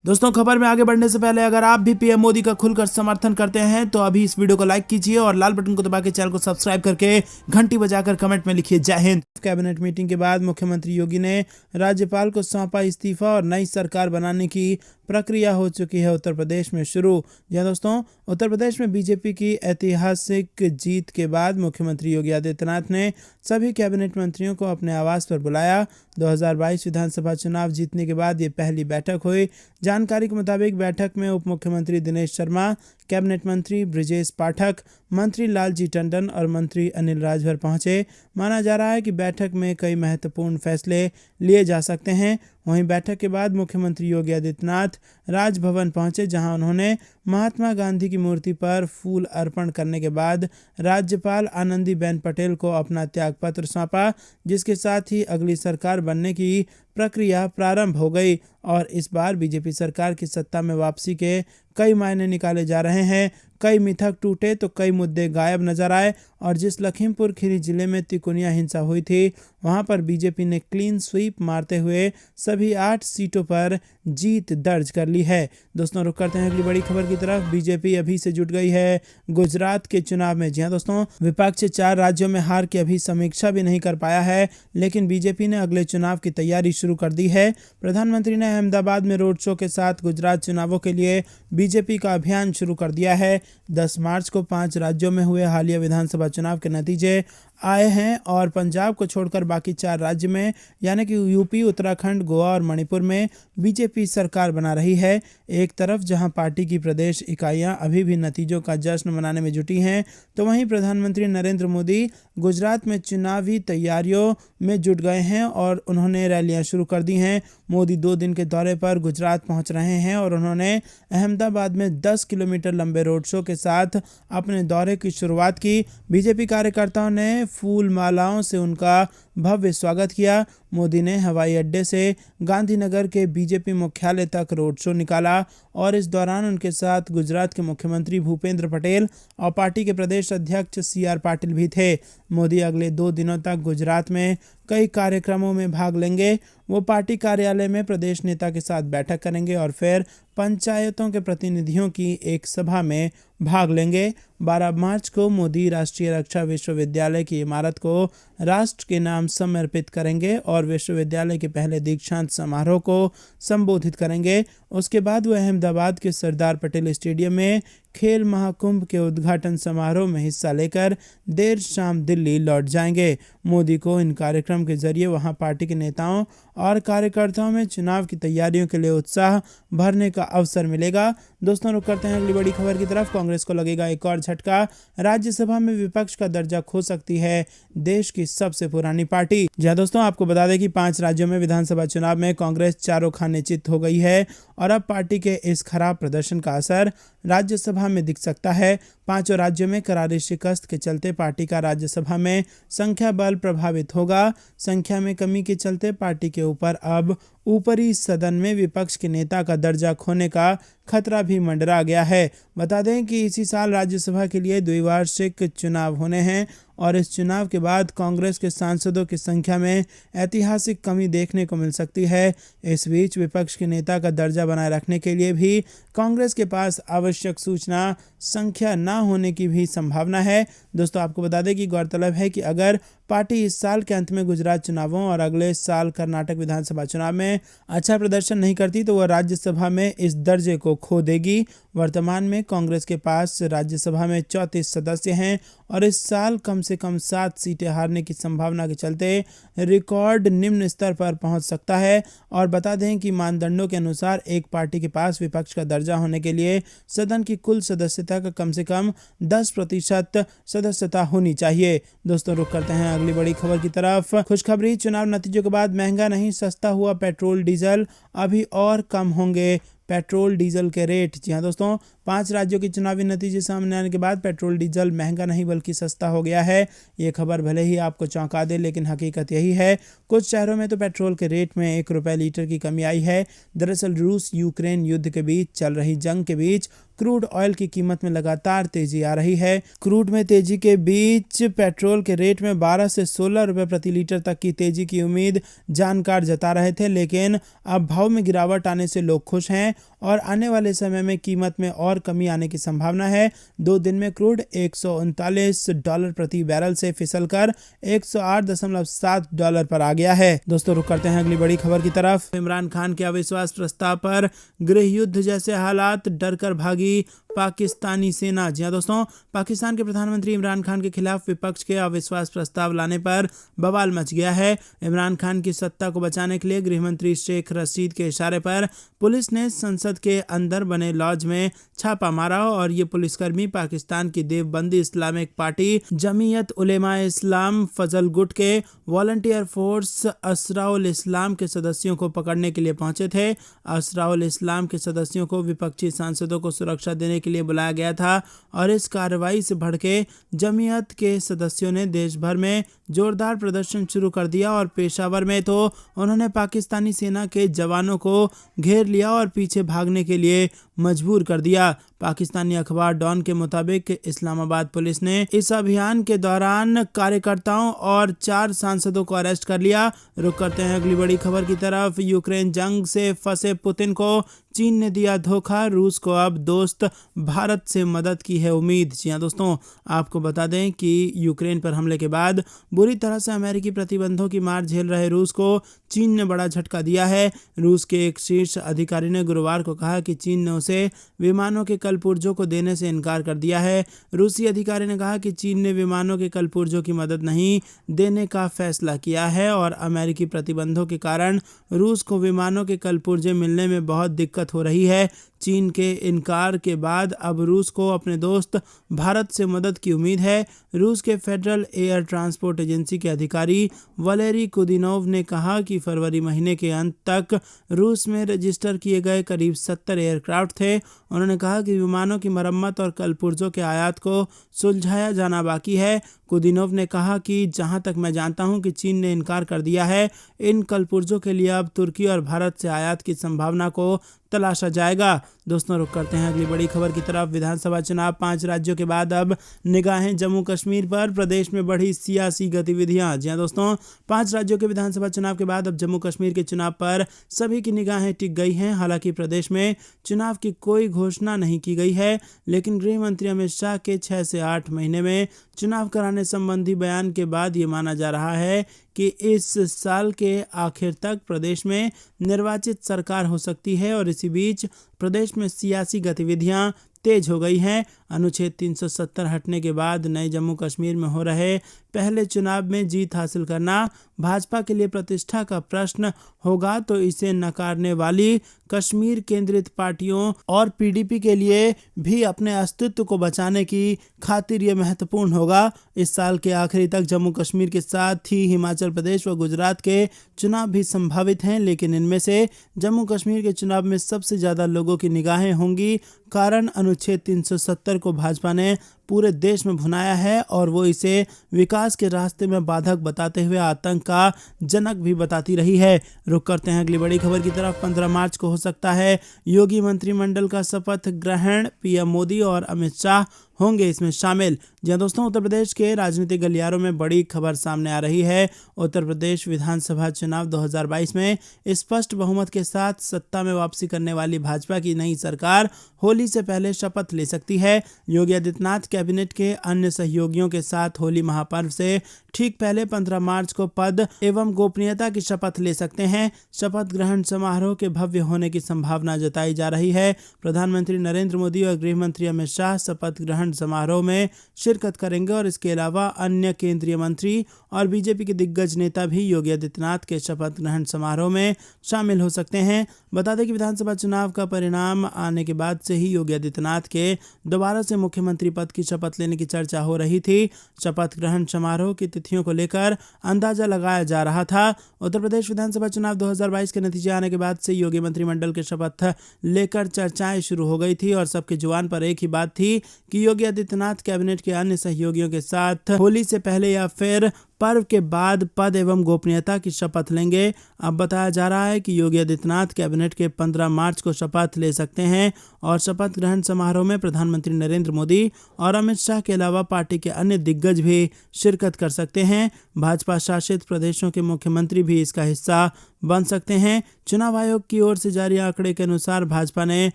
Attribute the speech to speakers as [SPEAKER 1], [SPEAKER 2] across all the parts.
[SPEAKER 1] दोस्तों, खबर में आगे बढ़ने से पहले अगर आप भी पीएम मोदी का खुलकर समर्थन करते हैं तो अभी इस वीडियो को लाइक कीजिए और लाल बटन को दबा के चैनल को सब्सक्राइब करके घंटी बजाकर कमेंट में लिखिए जय हिंद। कैबिनेट मीटिंग के बाद मुख्यमंत्री योगी ने राज्यपाल को सौंपा इस्तीफा और नई सरकार बनाने की प्रक्रिया हो चुकी है उत्तर प्रदेश में शुरू। जी दोस्तों, उत्तर प्रदेश में बीजेपी की ऐतिहासिक जीत के बाद मुख्यमंत्री योगी आदित्यनाथ ने सभी कैबिनेट मंत्रियों को अपने आवास पर बुलाया। 2022 विधानसभा चुनाव जीतने के बाद ये पहली बैठक हुई। जानकारी के मुताबिक बैठक में उप मुख्यमंत्री दिनेश शर्मा, कैबिनेट मंत्री ब्रिजेश पाठक, मंत्री लालजी टंडन और मंत्री अनिल राजभर पहुंचे। माना जा रहा है कि बैठक में कई महत्वपूर्ण फैसले लिए जा सकते हैं। वहीं बैठक के बाद मुख्यमंत्री योगी आदित्यनाथ राजभवन पहुंचे, जहां उन्होंने महात्मा गांधी की मूर्ति पर फूल अर्पण करने के बाद राज्यपाल आनंदीबेन पटेल को अपना त्यागपत्र सौंपा, जिसके साथ ही अगली सरकार बनने की प्रक्रिया प्रारंभ हो गई। और इस बार बीजेपी सरकार की सत्ता में वापसी के कई मायने निकाले जा रहे हैं। कई मिथक टूटे तो कई मुद्दे गायब नजर आए और जिस लखीमपुर खीरी जिले में तिकोनिया हिंसा हुई थी, वहां पर बीजेपी ने क्लीन स्वीप मारते हुए सभी 8 सीटों पर जीत दर्ज कर ली है। दोस्तों, रुक करते हैं अगली बड़ी खबर की तरफ। बीजेपी अभी से जुट गई है गुजरात के चुनाव में। जी हाँ दोस्तों, विपक्ष 4 राज्यों में हार की अभी समीक्षा भी नहीं कर पाया है, लेकिन बीजेपी ने अगले चुनाव की तैयारी शुरू कर दी है। प्रधानमंत्री ने अहमदाबाद में रोड शो के साथ गुजरात चुनावों के लिए बीजेपी का अभियान शुरू कर दिया है। 10 मार्च को 5 राज्यों में हुए हालिया विधानसभा चुनाव के नतीजे आए हैं और पंजाब को छोड़कर बाकी 4 राज्य में यानी कि यूपी, उत्तराखंड, गोवा और मणिपुर में बीजेपी सरकार बना रही है। एक तरफ जहां पार्टी की प्रदेश इकाइयां अभी भी नतीजों का जश्न मनाने में जुटी हैं, तो वहीं प्रधानमंत्री नरेंद्र मोदी गुजरात में चुनावी तैयारियों में जुट गए हैं और उन्होंने रैलियां शुरू कर दी हैं। मोदी 2 दिन के दौरे पर गुजरात पहुंच रहे हैं और उन्होंने अहमदाबाद में 10 किलोमीटर लंबे रोड शो के साथ अपने दौरे की शुरुआत की। बीजेपी कार्यकर्ताओं ने फूल मालाओं से उनका भव्य स्वागत किया। मोदी ने हवाई अड्डे से गांधीनगर के बीजेपी मुख्यालय तक रोड शो निकाला और इस दौरान उनके साथ गुजरात के मुख्यमंत्री भूपेंद्र पटेल और पार्टी के प्रदेश अध्यक्ष CR पाटिल भी थे। मोदी अगले 2 दिनों तक गुजरात में कई कार्यक्रमों में भाग लेंगे। वो पार्टी कार्यालय में प्रदेश नेता के साथ बैठक करेंगे और फिर पंचायतों के प्रतिनिधियों की एक सभा में भाग लेंगे। 12 मार्च को मोदी राष्ट्रीय रक्षा विश्वविद्यालय की इमारत को राष्ट्र के नाम समर्पित करेंगे और विश्वविद्यालय के पहले दीक्षांत समारोह को संबोधित करेंगे। उसके बाद वह अहमदाबाद के सरदार पटेल स्टेडियम में खेल महाकुंभ के उद्घाटन समारोह में हिस्सा लेकर देर शाम दिल्ली लौट जाएंगे। मोदी को इन कार्यक्रम के जरिए वहां पार्टी के नेताओं और कार्यकर्ताओं में चुनाव की तैयारियों के लिए उत्साह भरने का अवसर मिलेगा। दोस्तों, रुक करते हैं अगली बड़ी खबर की तरफ। कांग्रेस को लगेगा एक और झटका। राज्यसभा में विपक्ष का दर्जा खो सकती है देश की सबसे पुरानी पार्टी। जी दोस्तों, आपको बता दें कि 5 राज्यों में विधानसभा चुनाव में कांग्रेस चारों खाने चित हो गई है और अब पार्टी के इस खराब प्रदर्शन का असर राज्यसभा में दिख सकता है। 5 राज्यों में करारी शिकस्त के चलते पार्टी का राज्यसभा में संख्या बल प्रभावित होगा। संख्या में कमी के चलते पार्टी के ऊपर अब ऊपरी सदन में विपक्ष के नेता का दर्जा खोने का खतरा भी मंडरा गया है। बता दें कि इसी साल राज्यसभा के लिए द्विवार्षिक चुनाव होने हैं और इस चुनाव के बाद कांग्रेस के सांसदों की संख्या में ऐतिहासिक कमी देखने को मिल सकती है। इस बीच विपक्ष के नेता का दर्जा बनाए रखने के लिए भी कांग्रेस के पास आवश्यक सूचना संख्या न होने की भी संभावना है। दोस्तों, आपको बता दें कि गौरतलब है कि अगर पार्टी इस साल के अंत में गुजरात चुनावों और अगले साल कर्नाटक विधानसभा चुनाव में अच्छा प्रदर्शन नहीं करती तो वह राज्यसभा में इस दर्जे को खो देगी। वर्तमान में कांग्रेस के पास राज्यसभा में 34 सदस्य हैं और इस साल कम से कम 7 सीटें हारने की संभावना के चलते रिकॉर्ड निम्न स्तर पर पहुंच सकता है। और बता दें कि मानदंडों के अनुसार एक पार्टी के पास विपक्ष का दर्जा होने के लिए सदन की कुल सदस्यता का कम से कम 10% सदस्यता होनी चाहिए। दोस्तों, रुक करते हैं अगली बड़ी खबर की तरफ। खुशखबरी, चुनाव नतीजों के बाद महंगा नहीं सस्ता हुआ पेट्रोल डीजल, अभी और कम होंगे पेट्रोल डीजल के रेट। जी हाँ दोस्तों, 5 राज्यों के चुनावी नतीजे सामने आने के बाद पेट्रोल डीजल महंगा नहीं बल्कि सस्ता हो गया है। ये खबर भले ही आपको चौंका दे, लेकिन हकीकत यही है। कुछ शहरों में तो पेट्रोल के रेट में 1 रुपये लीटर की कमी आई है। दरअसल रूस यूक्रेन युद्ध के बीच चल रही जंग के बीच क्रूड ऑयल की कीमत में लगातार तेजी आ रही है। क्रूड में तेजी के बीच पेट्रोल के रेट में 12 से 16 रुपये प्रति लीटर तक की तेजी की उम्मीद जानकार जता रहे थे, लेकिन अब भाव में गिरावट आने से लोग खुश हैं और आने वाले समय में कीमत में और कमी आने की संभावना है। 2 दिन में क्रूड $139 प्रति बैरल से फिसलकर $108.7 पर आ गया है। दोस्तों रुक करते हैं अगली बड़ी खबर की तरफ। इमरान खान के अविश्वास प्रस्ताव पर गृह युद्ध जैसे हालात, डर कर भागी पाकिस्तानी सेना। जी हां दोस्तों, पाकिस्तान के प्रधानमंत्री इमरान खान के खिलाफ विपक्ष के अविश्वास प्रस्ताव लाने पर बवाल मच गया है। इमरान खान की सत्ता को बचाने के लिए गृह मंत्री शेख रशीद के इशारे पर पुलिस ने संसद के अंदर बने लॉज में छापा मारा और ये पुलिसकर्मी पाकिस्तान की देवबंदी इस्लामिक पार्टी जमीयत उलेमा इस्लाम फजल गुट के वॉलंटियर फोर्स असराउल इस्लाम के सदस्यों को पकड़ने के लिए पहुंचे थे। असराउल इस्लाम के सदस्यों को विपक्षी सांसदों को सुरक्षा देने के लिए बुलाया गया था और इस कार्रवाई से भड़के जमीयत के सदस्यों ने देश भर में जोरदार प्रदर्शन शुरू कर दिया और पेशावर में तो उन्होंने पाकिस्तानी सेना के जवानों को घेर लिया और पीछे भागने के लिए मजबूर कर दिया। पाकिस्तानी अखबार डॉन के मुताबिक इस्लामाबाद पुलिस ने इस अभियान के दौरान कार्यकर्ताओं और 4 सांसदों को अरेस्ट कर लिया। रुक करते हैं अगली बड़ी खबर की तरफ। यूक्रेन जंग से फंसे पुतिन को चीन ने दिया धोखा, रूस को अब दोस्त भारत से मदद की है उम्मीद। जी हां दोस्तों, आपको बता दें कि यूक्रेन पर हमले के बाद बुरी तरह से अमेरिकी प्रतिबंधों की मार झेल रहे रूस को चीन ने बड़ा झटका दिया है। रूस के एक शीर्ष अधिकारी ने गुरुवार को कहा कि चीन ने उसे विमानों के कलपुर्जों को देने से इनकार कर दिया है। रूसी अधिकारी ने कहा कि चीन ने विमानों के कलपुर्जों की मदद नहीं देने का फैसला किया है और अमेरिकी प्रतिबंधों के कारण रूस को विमानों के कलपुर्जे मिलने में बहुत दिक्कत हो रही है। चीन के इनकार के बाद अब रूस को अपने दोस्त भारत से मदद की उम्मीद है। रूस के फेडरल एयर ट्रांसपोर्ट एजेंसी के अधिकारी वलेरी कुदिनोव ने कहा कि फरवरी महीने के अंत तक रूस में रजिस्टर किए गए करीब 70 एयरक्राफ्ट थे। उन्होंने कहा कि विमानों की मरम्मत और कलपुर्जों के आयात को सुलझाया जाना बाकी है। कुदिनोव ने कहा कि जहां तक मैं जानता हूं कि चीन ने इनकार कर दिया है। इन कलपुर्जों के लिए अब तुर्की और भारत से आयात की संभावना को तलाशा जाएगा। दोस्तों रुक करते हैं अगली बड़ी खबर की तरफ। विधानसभा चुनाव 5 राज्यों के बाद अब निगाहें जम्मू कश्मीर पर, प्रदेश में बढ़ी सियासी गतिविधियां। जी हां दोस्तों, 5 राज्यों के विधानसभा चुनाव के बाद अब जम्मू कश्मीर के चुनाव पर सभी की निगाहें टिक गई हैं। हालांकि प्रदेश में चुनाव की कोई घोषणा नहीं की गई है, लेकिन गृह मंत्री अमित शाह के 6 से 8 महीने में चुनाव कराने संबंधी बयान के बाद ये माना जा रहा है कि इस साल के आखिर तक प्रदेश में निर्वाचित सरकार हो सकती है और इसी बीच प्रदेश में सियासी गतिविधियां तेज हो गई हैं। अनुच्छेद 370 हटने के बाद नए जम्मू कश्मीर में हो रहे पहले चुनाव में जीत हासिल करना भाजपा के लिए प्रतिष्ठा का प्रश्न होगा, तो इसे नकारने वाली कश्मीर केंद्रित पार्टियों और पीडीपी के लिए भी अपने अस्तित्व को बचाने की खातिर ये महत्वपूर्ण होगा। इस साल के आखिरी तक जम्मू कश्मीर के साथ ही हिमाचल प्रदेश व गुजरात के चुनाव भी संभावित हैं, लेकिन इनमें से जम्मू कश्मीर के चुनाव में सबसे ज़्यादा लोगों की निगाहें होंगी। कारण अनुच्छेद 370 को भाजपा ने पूरे देश में भुनाया है और वो इसे विकास के रास्ते में बाधक बताते हुए आतंक का जनक भी बताती रही है। रुक करते हैं अगली बड़ी खबर की तरफ। 15 मार्च को हो सकता है योगी मंत्रिमंडल का शपथ ग्रहण, पीएम मोदी और अमित शाह होंगे इसमें शामिल। जी दोस्तों, उत्तर प्रदेश के राजनीतिक गलियारों में बड़ी खबर सामने आ रही है। उत्तर प्रदेश विधानसभा चुनाव 2022 में स्पष्ट बहुमत के साथ सत्ता में वापसी करने वाली भाजपा की नई सरकार होली से पहले शपथ ले सकती है। योगी आदित्यनाथ कैबिनेट के अन्य सहयोगियों के साथ होली महापर्व से ठीक पहले 15 मार्च को पद एवं गोपनीयता की शपथ ले सकते हैं। शपथ ग्रहण समारोह के भव्य होने की संभावना जताई जा रही है। प्रधानमंत्री नरेंद्र मोदी और गृह मंत्री अमित शाह शपथ ग्रहण समारोह में शिरकत करेंगे और इसके अलावा अन्य केंद्रीय मंत्री और बीजेपी के दिग्गज नेता भी योगी आदित्यनाथ के शपथ ग्रहण समारोह में शामिल हो सकते हैं। बता दें कि विधानसभा चुनाव का परिणाम आने के बाद से ही योगी आदित्यनाथ के दोबारा से मुख्यमंत्री पद की शपथ लेने की चर्चा हो रही थी। शपथ ग्रहण समारोह की तिथियों को लेकर अंदाजा लगाया जा रहा था। उत्तर प्रदेश विधानसभा चुनाव 2022 के नतीजे आने के बाद से योगी मंत्रिमंडल के शपथ लेकर चर्चाएं शुरू हो गई थी और सबके जुबान पर एक ही बात थी कि योगी आदित्यनाथ कैबिनेट के अन्य सहयोगियों के साथ होली से पहले या फिर पर्व के बाद पद एवं गोपनीयता की शपथ लेंगे। अब बताया जा रहा है कि योगी आदित्यनाथ कैबिनेट के 15 मार्च को शपथ ले सकते हैं और शपथ ग्रहण समारोह में प्रधानमंत्री नरेंद्र मोदी और अमित शाह के अलावा पार्टी के अन्य दिग्गज भी शिरकत कर सकते हैं। भाजपा शासित प्रदेशों के मुख्यमंत्री भी इसका हिस्सा बन सकते हैं। चुनाव आयोग की ओर से जारी आंकड़े के अनुसार भाजपा ने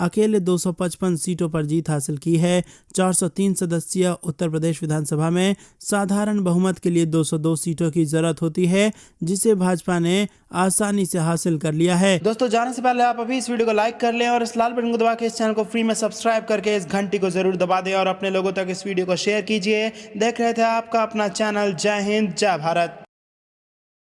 [SPEAKER 1] अकेले 255 सीटों पर जीत हासिल की है। 403 सदस्यीय उत्तर प्रदेश विधानसभा में साधारण बहुमत के लिए 202 सीटों की जरूरत होती है, जिसे भाजपा ने आसानी से हासिल कर लिया है। दोस्तों, जाने से पहले आप अभी इस वीडियो को लाइक कर लें और इस लाल बटन को दबा के इस चैनल को फ्री में सब्सक्राइब करके इस घंटी को जरूर दबा दें और अपने लोगों तक इस वीडियो को शेयर कीजिए। देख रहे थे आपका अपना चैनल। जय हिंद, जय भारत।